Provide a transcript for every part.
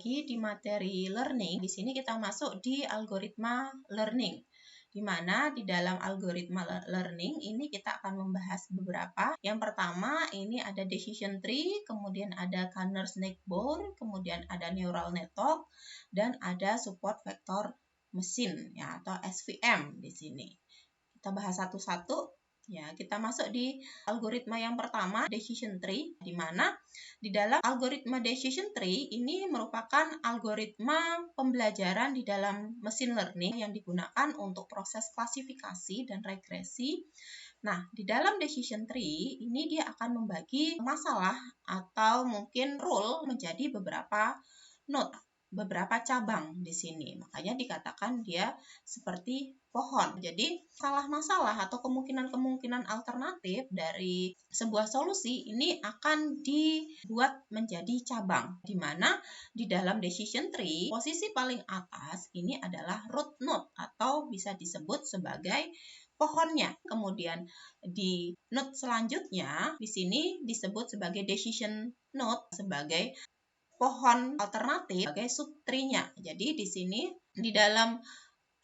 lagi di materi learning. Di sini kita masuk di algoritma learning, di mana di dalam algoritma learning ini kita akan membahas beberapa. Yang pertama ini ada decision tree, kemudian ada Kanner Snakeboard, kemudian ada neural network, dan ada support vector machine ya atau SVM di sini. Kita bahas satu-satu. Ya, kita masuk di algoritma yang pertama, decision tree, di mana di dalam algoritma decision tree ini merupakan algoritma pembelajaran di dalam mesin learning yang digunakan untuk proses klasifikasi dan regresi. Nah, di dalam decision tree ini dia akan membagi masalah atau mungkin rule menjadi beberapa node, beberapa cabang di sini. Makanya dikatakan dia seperti pohon. Jadi, masalah atau kemungkinan-kemungkinan alternatif dari sebuah solusi ini akan dibuat menjadi cabang. Di mana di dalam decision tree, posisi paling atas ini adalah root node atau bisa disebut sebagai pohonnya. Kemudian di node selanjutnya di sini disebut sebagai decision node sebagai pohon alternatif sebagai subtree-nya. Jadi di sini di dalam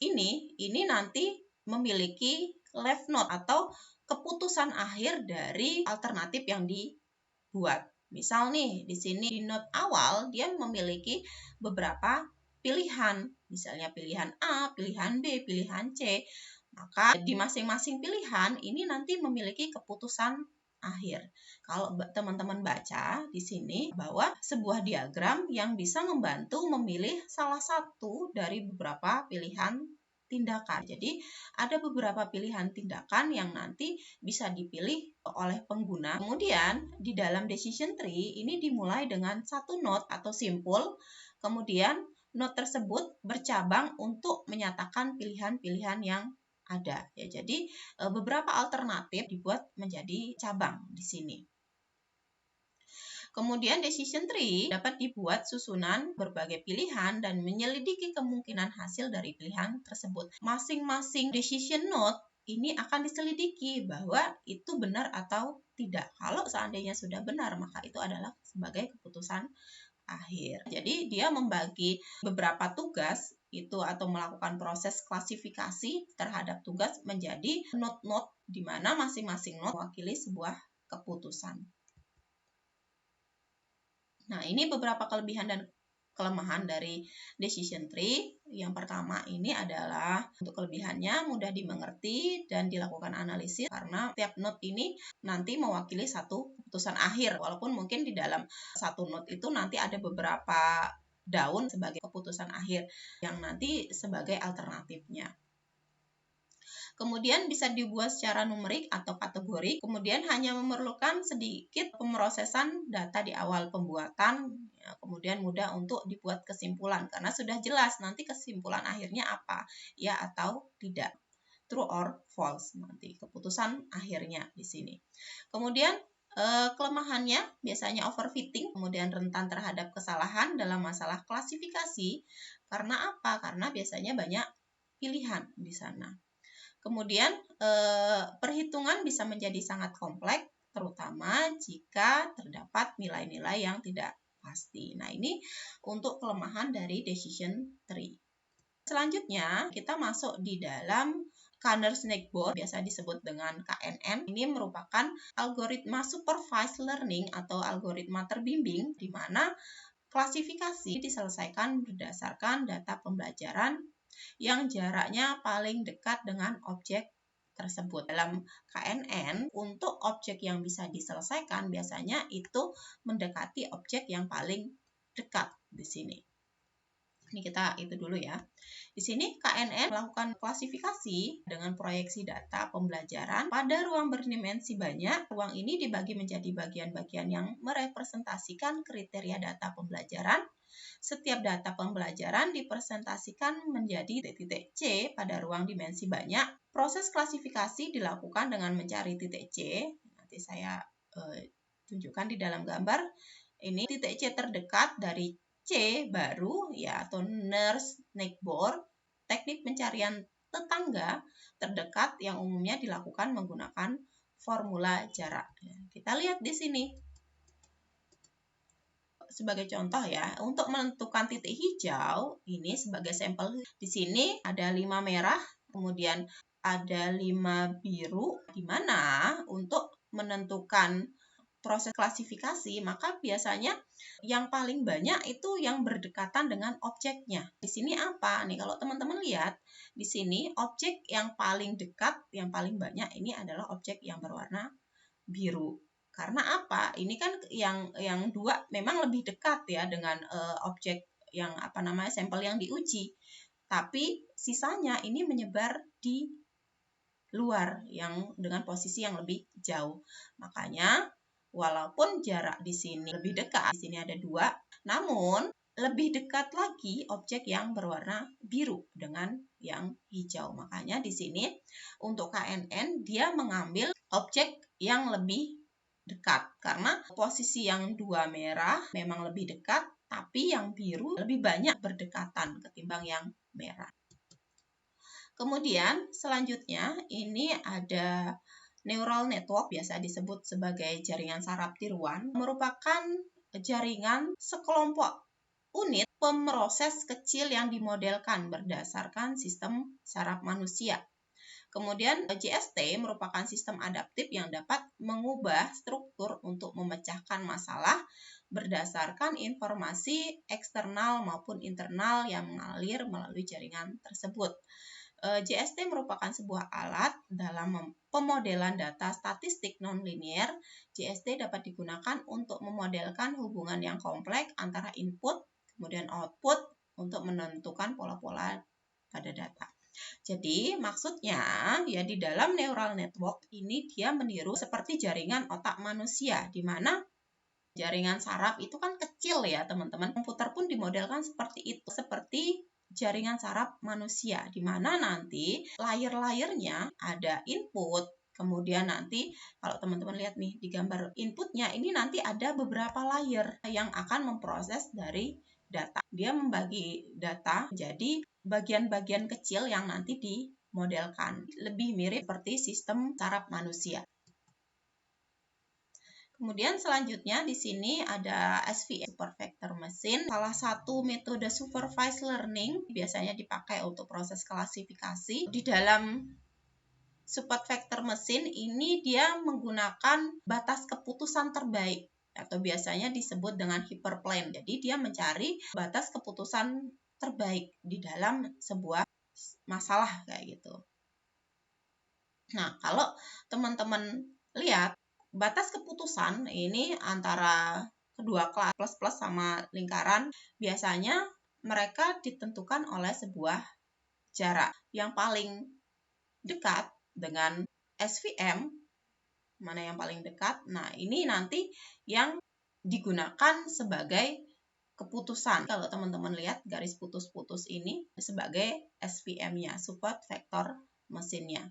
ini nanti memiliki left node atau keputusan akhir dari alternatif yang dibuat. Misal nih di sini di node awal dia memiliki beberapa pilihan, misalnya pilihan A, pilihan B, pilihan C. Maka di masing-masing pilihan ini nanti memiliki keputusan akhir. Kalau teman-teman baca di sini bahwa sebuah diagram yang bisa membantu memilih salah satu dari beberapa pilihan tindakan. Jadi ada beberapa pilihan tindakan yang nanti bisa dipilih oleh pengguna. Kemudian di dalam decision tree ini dimulai dengan satu node atau simpul. Kemudian node tersebut bercabang untuk menyatakan pilihan-pilihan yang ada ya. Jadi beberapa alternatif dibuat menjadi cabang di sini. Kemudian decision tree dapat dibuat susunan berbagai pilihan dan menyelidiki kemungkinan hasil dari pilihan tersebut. Masing-masing decision node ini akan diselidiki bahwa itu benar atau tidak. Kalau seandainya sudah benar, maka itu adalah sebagai keputusan akhir. Jadi dia membagi beberapa tugas itu atau melakukan proses klasifikasi terhadap tugas menjadi node-node di mana masing-masing node mewakili sebuah keputusan. Nah, ini beberapa kelebihan dan kelemahan dari decision tree. Yang pertama ini adalah untuk kelebihannya mudah dimengerti dan dilakukan analisis karena tiap node ini nanti mewakili satu keputusan akhir. Walaupun mungkin di dalam satu node itu nanti ada beberapa daun sebagai keputusan akhir yang nanti sebagai alternatifnya. Kemudian bisa dibuat secara numerik atau kategori, kemudian hanya memerlukan sedikit pemrosesan data di awal pembuatan, ya, kemudian mudah untuk dibuat kesimpulan, karena sudah jelas nanti kesimpulan akhirnya apa, ya atau tidak, true or false nanti keputusan akhirnya di sini. Kemudian kelemahannya biasanya overfitting, kemudian rentan terhadap kesalahan dalam masalah klasifikasi, karena apa? Karena biasanya banyak pilihan di sana. Kemudian perhitungan bisa menjadi sangat kompleks, terutama jika terdapat nilai-nilai yang tidak pasti. Nah, ini untuk kelemahan dari decision tree. Selanjutnya, kita masuk di dalam Kanner Snakeboard, biasa disebut dengan KNN. Ini merupakan algoritma supervised learning atau algoritma terbimbing, di mana klasifikasi diselesaikan berdasarkan data pembelajaran yang jaraknya paling dekat dengan objek tersebut. Dalam KNN, untuk objek yang bisa diselesaikan biasanya itu mendekati objek yang paling dekat di sini. Ini kita itu dulu ya. Di sini KNN melakukan klasifikasi dengan proyeksi data pembelajaran pada ruang berdimensi banyak. Ruang ini dibagi menjadi bagian-bagian yang merepresentasikan kriteria data pembelajaran. Setiap data pembelajaran dipresentasikan menjadi titik C pada ruang dimensi banyak. Proses klasifikasi dilakukan dengan mencari titik C. Nanti saya tunjukkan di dalam gambar. Ini titik C terdekat dari C baru ya atau Nurse Snakeboard, teknik pencarian tetangga terdekat yang umumnya dilakukan menggunakan formula jarak. Kita lihat di sini. sebagai contoh ya, untuk menentukan titik hijau, ini sebagai sampel, di sini ada 5 merah, kemudian ada 5 biru, di mana untuk menentukan proses klasifikasi, maka biasanya yang paling banyak itu yang berdekatan dengan objeknya. Di sini apa? Nih, kalau teman-teman lihat, di sini objek yang paling dekat, yang paling banyak ini adalah objek yang berwarna biru. Karena apa? Ini kan yang dua memang lebih dekat ya dengan objek yang sampel yang diuji. Tapi sisanya ini menyebar di luar yang dengan posisi yang lebih jauh. Makanya walaupun jarak di sini lebih dekat, di sini ada 2, namun lebih dekat lagi objek yang berwarna biru dengan yang hijau. Makanya di sini untuk KNN dia mengambil objek yang lebih dekat karena posisi yang 2 merah memang lebih dekat, tapi yang biru lebih banyak berdekatan ketimbang yang merah. Kemudian selanjutnya ini ada neural network, biasa disebut sebagai jaringan saraf tiruan, merupakan jaringan sekelompok unit pemroses kecil yang dimodelkan berdasarkan sistem saraf manusia. Kemudian JST merupakan sistem adaptif yang dapat mengubah struktur untuk memecahkan masalah berdasarkan informasi eksternal maupun internal yang mengalir melalui jaringan tersebut. JST merupakan sebuah alat dalam pemodelan data statistik nonlinear. JST dapat digunakan untuk memodelkan hubungan yang kompleks antara input kemudian output untuk menentukan pola-pola pada data. Jadi maksudnya ya di dalam neural network ini dia meniru seperti jaringan otak manusia, di mana jaringan saraf itu kan kecil ya teman-teman. Komputer pun dimodelkan seperti itu, seperti jaringan saraf manusia, di mana nanti layer-layernya ada input, kemudian nanti kalau teman-teman lihat nih di gambar inputnya ini nanti ada beberapa layer yang akan memproses dari data. Dia membagi data jadi bagian-bagian kecil yang nanti dimodelkan. Lebih mirip seperti sistem saraf manusia. Kemudian selanjutnya di sini ada SVM, Super Vector Machine. Salah satu metode supervised learning biasanya dipakai untuk proses klasifikasi. Di dalam Super Vector Machine ini dia menggunakan batas keputusan terbaik atau biasanya disebut dengan hyperplane. Jadi dia mencari batas keputusan terbaik di dalam sebuah masalah kayak gitu. Nah, kalau teman-teman lihat batas keputusan ini antara kedua kelas plus sama lingkaran, biasanya mereka ditentukan oleh sebuah jarak yang paling dekat dengan SVM, mana yang paling dekat. Nah, ini nanti yang digunakan sebagai keputusan. Kalau teman-teman lihat garis putus-putus ini sebagai SVM-nya, support vector mesinnya.